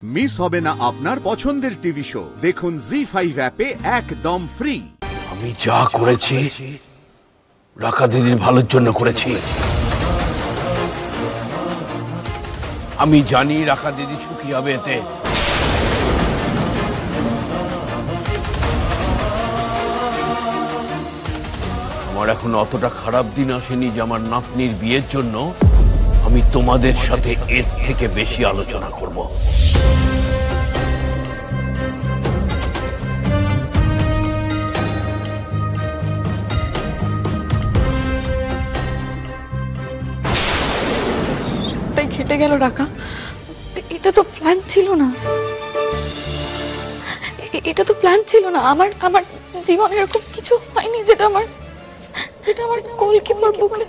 Miss হবে না আপনার পছন্দের টিভি শো। দেখুন জি5 অ্যাপে একদম ফ্রি। আমি যা করেছি রাকা দিদির ভালোর জন্য করেছি। আমি জানি রাকা দিদি সুখী হবে এতে। আমার এখন অতটা খারাপ দিন আসেনি যে আমার নাতনির বিয়ের জন্য আমি তোমাদের সাথে এর থেকে বেশি আলোচনা করব। খেটে গেল রাকা, এটা তো প্ল্যান ছিল না। এটা তো প্ল্যান ছিল না। আমার জীবনে এরকম কিছু হয়নি যেটা আমার গোলকিপার বুকে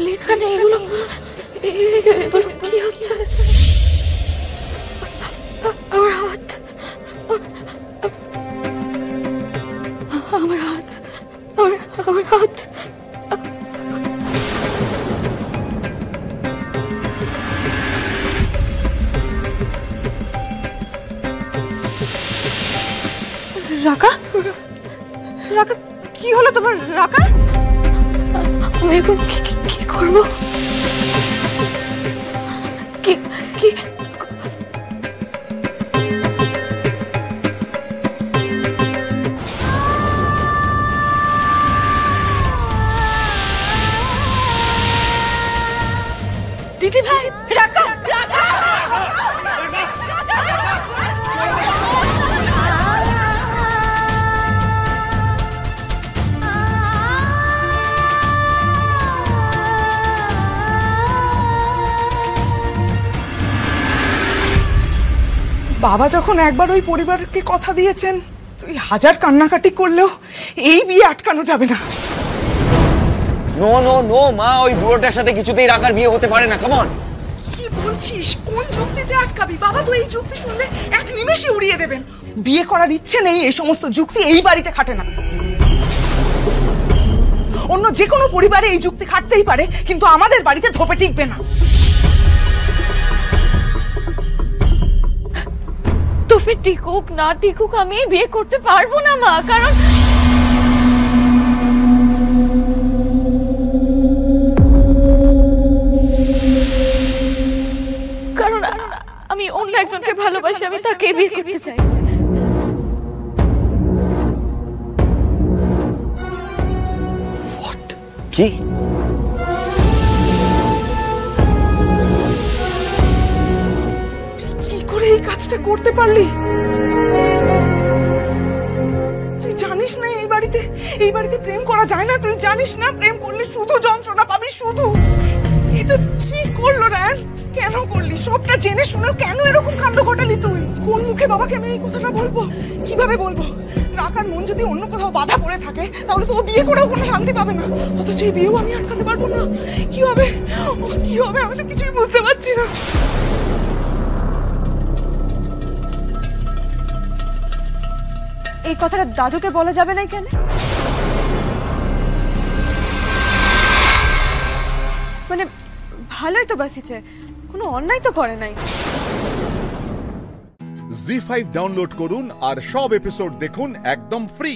লেখা নেই। এগুলো কি হচ্ছে? আমার হাত, আমার হাত, আমার হাত। রাকা, রাকা কি হলো তোমার? রাকা, আমি এখন কি করব? কি দিদি ভাই, রাকা, রাকা বাবা যখন একবার ওই পরিবারকে কথা দিয়েছেন, তুই হাজার কান্নাকাটি করলেও এই বিয়ে আটকানো যাবে না। নো নো নো মা, ওই বুড়োটার সাথে কিছুতেই রাকার বিয়ে হতে পারে না। Come on. কি বলছিস? কোন যুক্তিতে আটকাবি? বাবা তো এই যুক্তি শুনলে এক নিমেষে উড়িয়ে দেবেন। বিয়ে করার ইচ্ছে নেই, এই সমস্ত যুক্তি এই বাড়িতে খাটে না। অন্য যে কোনো পরিবারে এই যুক্তি খাটতেই পারে, কিন্তু আমাদের বাড়িতে ধোপে টিকবে না। তবে টিকুক না টিকুক আমি বিয়ে করতে পারবো না মা, কারণ আমি অন্য একজনকে ভালোবাসি। আমি তাকে বিয়ে করতে চাই। কি এই কাজটা করতে পারলি? তুই জানিস না এই বাড়িতে প্রেম করা যায় না? তুই জানিস না প্রেম করলে শুধু যন্ত্রণা পাবি, শুধু। এটা কি করলো রায়ন? কেন করলি? সবটা জেনে শুনেও কেন এরকম কাণ্ড ঘটালি তুই? কোন মুখে বাবাকে আমি এই কথাটা বলবো? কিভাবে বলবো? রাকার মন যদি অন্য কোথাও বাধা পড়ে থাকে তাহলে তো ও বিয়ে করেও কোনো শান্তি পাবে না। অথচ এই বিয়েও আমি আটকাতে পারবো না। কি হবে? আমি তো কিছুই বুঝতে পারছি না। এই কথাটা দাদুকে বলা যাবে না কেন? মানে ভালোই তো বাসিছে, কোনো অন্যায় তো করে নাই। জি5 ডাউনলোড করুন আর সব এপিসোড দেখুন একদম ফ্রি।